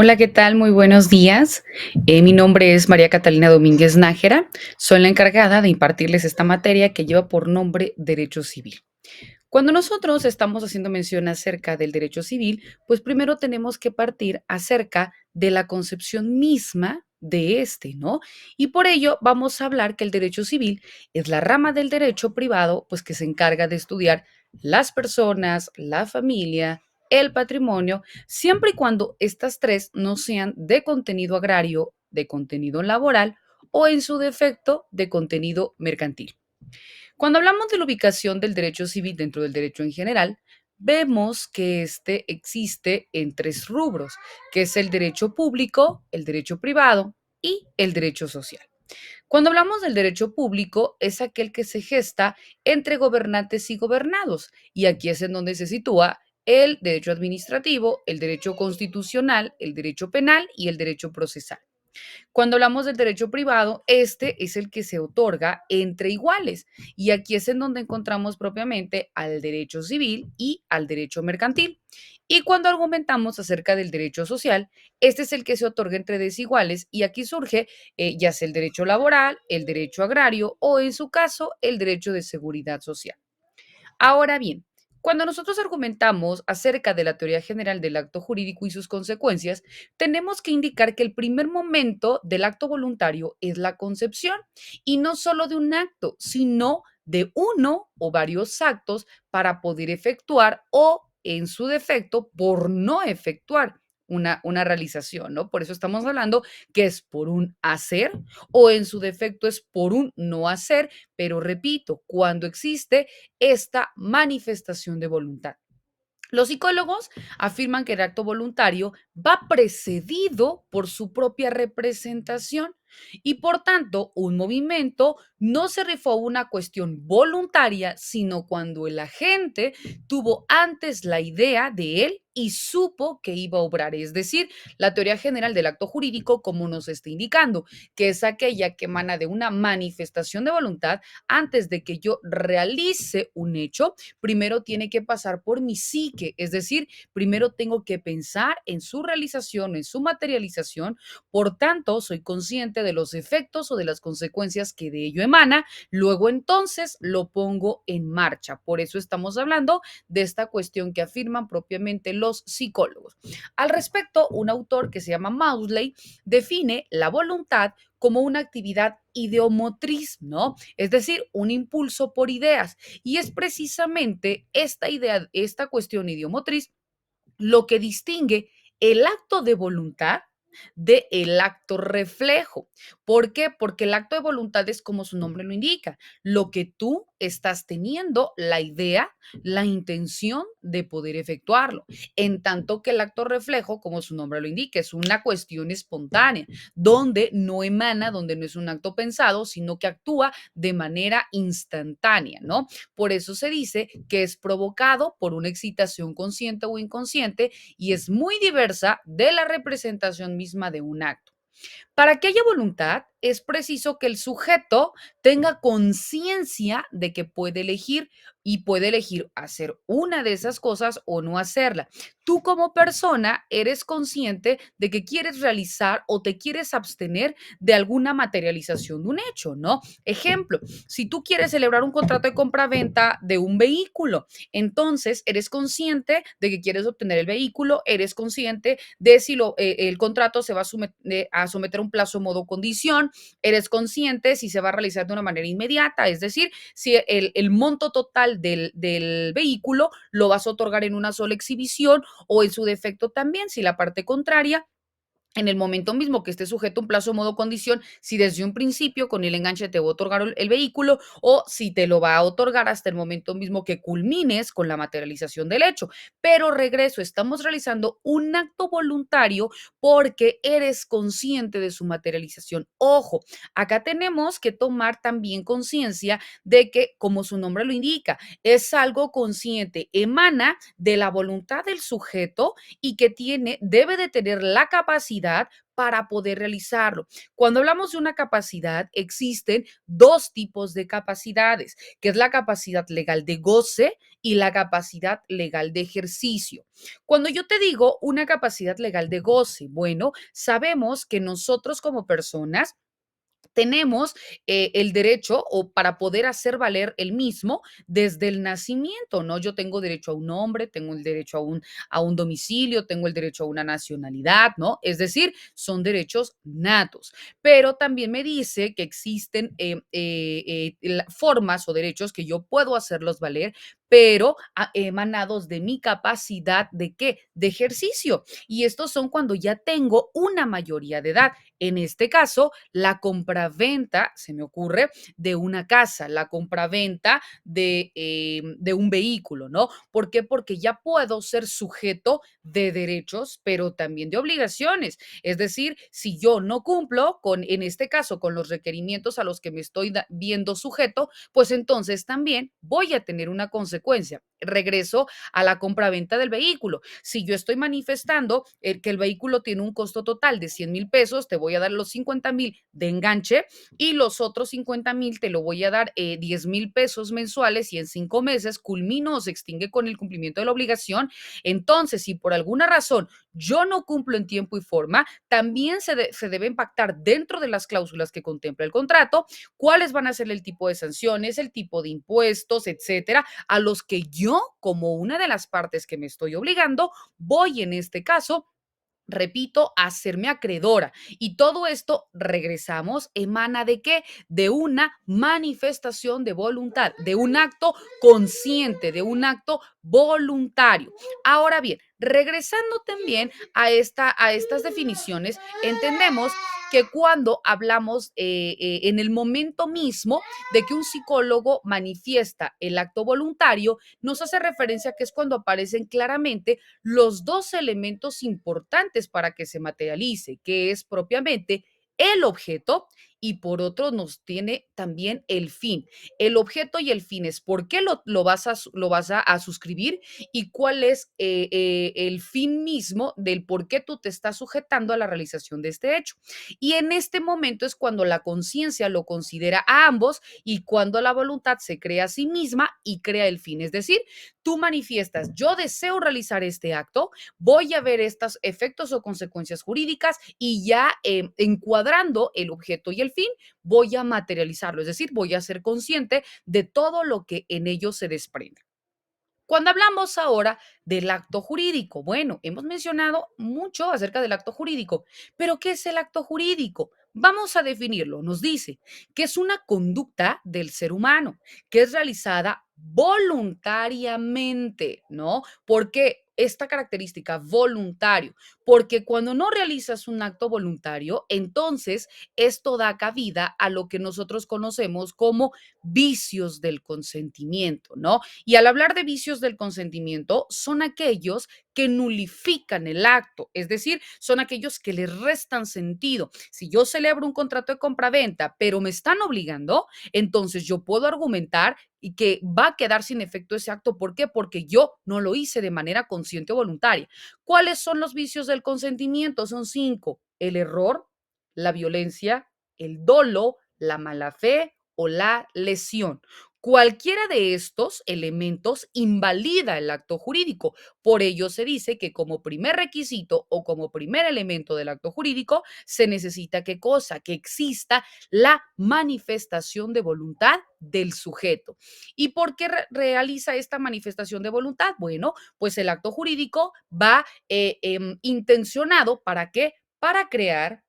Hola, ¿qué tal? Muy buenos días. Mi nombre es María Catalina Domínguez Nájera. Soy la encargada de impartirles esta materia que lleva por nombre Derecho Civil. Cuando nosotros estamos haciendo mención acerca del derecho civil, pues primero tenemos que partir acerca de la concepción misma de este, ¿no? Y por ello vamos a hablar que el derecho civil es la rama del derecho privado, pues que se encarga de estudiar las personas, la familia, el patrimonio, siempre y cuando estas tres no sean de contenido agrario, de contenido laboral o en su defecto de contenido mercantil. Cuando hablamos de la ubicación del derecho civil dentro del derecho en general, vemos que este existe en tres rubros, que es el derecho público, el derecho privado y el derecho social. Cuando hablamos del derecho público, es aquel que se gesta entre gobernantes y gobernados, y aquí es en donde se sitúa el derecho administrativo, el derecho constitucional, el derecho penal y el derecho procesal. Cuando hablamos del derecho privado, este es el que se otorga entre iguales y aquí es en donde encontramos propiamente al derecho civil y al derecho mercantil. Y cuando argumentamos acerca del derecho social, este es el que se otorga entre desiguales y aquí surge ya sea el derecho laboral, el derecho agrario o en su caso el derecho de seguridad social. Ahora bien, cuando nosotros argumentamos acerca de la teoría general del acto jurídico y sus consecuencias, tenemos que indicar que el primer momento del acto voluntario es la concepción y no solo de un acto, sino de uno o varios actos para poder efectuar o, en su defecto, por no efectuar una realización, ¿no? Por eso estamos hablando que es por un hacer o en su defecto es por un no hacer, pero repito, cuando existe esta manifestación de voluntad. Los psicólogos afirman que el acto voluntario va precedido por su propia representación y por tanto un movimiento no se rifó a una cuestión voluntaria, sino cuando el agente tuvo antes la idea de él y supo que iba a obrar. Es decir, la teoría general del acto jurídico, como nos está indicando, que es aquella que emana de una manifestación de voluntad antes de que yo realice un hecho primero tiene que pasar por mi psique, es decir, primero tengo que pensar en su realización, en su materialización, por tanto, soy consciente de los efectos o de las consecuencias que de ello emana, luego entonces lo pongo en marcha. Por eso estamos hablando de esta cuestión que afirman propiamente los psicólogos. Al respecto, un autor que se llama Mausley define la voluntad como una actividad ideomotriz, ¿no? Es decir, un impulso por ideas. Y es precisamente esta idea, esta cuestión idiomotriz, lo que distingue el acto de voluntad del acto reflejo. ¿Por qué? Porque el acto de voluntad es como su nombre lo indica, lo que tú estás teniendo, la idea, la intención de poder efectuarlo. En tanto que el acto reflejo, como su nombre lo indica, es una cuestión espontánea, donde no emana, donde no es un acto pensado, sino que actúa de manera instantánea, ¿no? Por eso se dice que es provocado por una excitación consciente o inconsciente y es muy diversa de la representación misma de un acto. Para que haya voluntad, es preciso que el sujeto tenga conciencia de que puede elegir y puede elegir hacer una de esas cosas o no hacerla. Tú como persona eres consciente de que quieres realizar o te quieres abstener de alguna materialización de un hecho, ¿no? Ejemplo, si tú quieres celebrar un contrato de compra-venta de un vehículo, entonces eres consciente de que quieres obtener el vehículo, eres consciente de si el contrato se va a someter a un plazo, modo, condición, eres consciente si se va a realizar de una manera inmediata, es decir, si el monto total del vehículo lo vas a otorgar en una sola exhibición o en su defecto también, si la parte contraria en el momento mismo que esté sujeto a un plazo, modo, condición, si desde un principio con el enganche te va a otorgar el vehículo o si te lo va a otorgar hasta el momento mismo que culmines con la materialización del hecho. Pero regreso, estamos realizando un acto voluntario porque eres consciente de su materialización. Ojo, acá tenemos que tomar también conciencia de que, como su nombre lo indica, es algo consciente, emana de la voluntad del sujeto y que debe de tener la capacidad capacidad para poder realizarlo. Cuando hablamos de una capacidad, existen dos tipos de capacidades, que es la capacidad legal de goce y la capacidad legal de ejercicio. Cuando yo te digo una capacidad legal de goce, bueno, sabemos que nosotros como personas tenemos el derecho o para poder hacer valer el mismo desde el nacimiento, ¿no? Yo tengo derecho a un nombre, tengo el derecho a un domicilio, tengo el derecho a una nacionalidad, ¿no? Es decir, son derechos natos. Pero también me dice que existen formas o derechos que yo puedo hacerlos valer, pero emanados de mi capacidad de qué? De ejercicio. Y estos son cuando ya tengo una mayoría de edad. En este caso, la compraventa, se me ocurre, de una casa, la compraventa de un vehículo, ¿no? ¿Por qué? Porque ya puedo ser sujeto de derechos, pero también de obligaciones. Es decir, si yo no cumplo con, en este caso, con los requerimientos a los que me estoy viendo sujeto, pues entonces también voy a tener una consecuencia. Regreso a la compraventa del vehículo. Si yo estoy manifestando que el vehículo tiene un costo total de 100,000 pesos, te voy a dar los 50,000 de enganche y los otros 50,000 te lo voy a dar 10,000 pesos mensuales y en 5 meses culmino o se extingue con el cumplimiento de la obligación. Entonces, si por alguna razón yo no cumplo en tiempo y forma, también se debe pactar dentro de las cláusulas que contempla el contrato cuáles van a ser el tipo de sanciones, el tipo de impuestos, etcétera, a los que yo, como una de las partes que me estoy obligando, voy en este caso, repito, a hacerme acreedora. Y todo esto, regresamos, emana de qué? De una manifestación de voluntad, de un acto consciente, de un acto voluntario. Ahora bien, regresando también a estas definiciones, entendemos que cuando hablamos en el momento mismo de que un psicólogo manifiesta el acto voluntario, nos hace referencia que es cuando aparecen claramente los dos elementos importantes para que se materialice, que es propiamente el objeto y por otro nos tiene también el fin. El objeto y el fin es por qué lo vas a suscribir y cuál es el fin mismo del por qué tú te estás sujetando a la realización de este hecho. Y en este momento es cuando la conciencia lo considera a ambos y cuando la voluntad se crea a sí misma y crea el fin. Es decir, tú manifiestas, yo deseo realizar este acto, voy a ver estos efectos o consecuencias jurídicas y ya encuadrando el objeto y el fin, voy a materializarlo, es decir, voy a ser consciente de todo lo que en ello se desprende. Cuando hablamos ahora del acto jurídico, bueno, hemos mencionado mucho acerca del acto jurídico, pero ¿qué es el acto jurídico? Vamos a definirlo. Nos dice que es una conducta del ser humano que es realizada voluntariamente, ¿no? ¿Por qué? Esta característica, voluntario, porque cuando no realizas un acto voluntario, entonces esto da cabida a lo que nosotros conocemos como vicios del consentimiento, ¿no? Y al hablar de vicios del consentimiento, son aquellos que nulifican el acto, es decir, son aquellos que le restan sentido. Si yo celebro un contrato de compraventa, pero me están obligando, entonces yo puedo argumentar y que va a quedar sin efecto ese acto. ¿Por qué? Porque yo no lo hice de manera consciente o voluntaria. ¿Cuáles son los vicios del consentimiento? Son cinco: el error, la violencia, el dolo, la mala fe o la lesión. Cualquiera de estos elementos invalida el acto jurídico. Por ello se dice que como primer requisito o como primer elemento del acto jurídico se necesita qué cosa, que exista la manifestación de voluntad del sujeto. ¿Y por qué realiza esta manifestación de voluntad? Bueno, pues el acto jurídico va intencionado para qué? Para crear,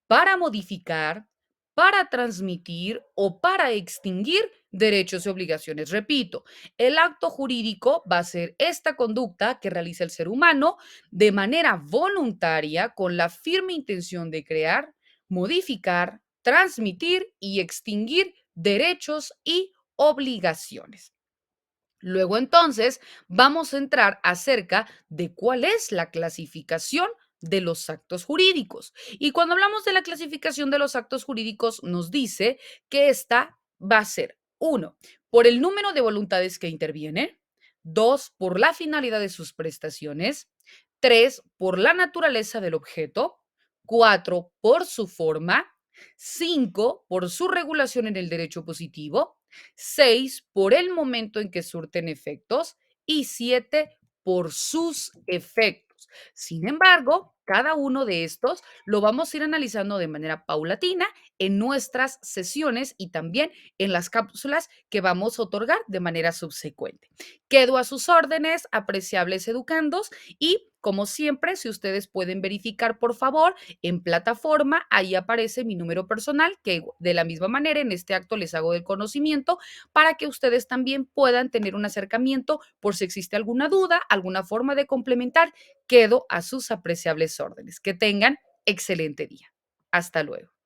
para modificar, para transmitir o para extinguir derechos y obligaciones. Repito, el acto jurídico va a ser esta conducta que realiza el ser humano de manera voluntaria con la firme intención de crear, modificar, transmitir y extinguir derechos y obligaciones. Luego entonces vamos a entrar acerca de cuál es la clasificación de los actos jurídicos. Y cuando hablamos de la clasificación de los actos jurídicos, nos dice que esta va a ser, uno, por el número de voluntades que interviene; dos, por la finalidad de sus prestaciones; tres, por la naturaleza del objeto; 4 por su forma, 5 por su regulación en el derecho positivo, 6 por el momento en que surten efectos y 7 por sus efectos. Sin embargo, cada uno de estos lo vamos a ir analizando de manera paulatina en nuestras sesiones y también en las cápsulas que vamos a otorgar de manera subsecuente. Quedo a sus órdenes, apreciables educandos, y como siempre, si ustedes pueden verificar, por favor, en plataforma, ahí aparece mi número personal, que de la misma manera en este acto les hago del conocimiento para que ustedes también puedan tener un acercamiento por si existe alguna duda, alguna forma de complementar. Quedo a sus apreciables órdenes. Que tengan excelente día. Hasta luego.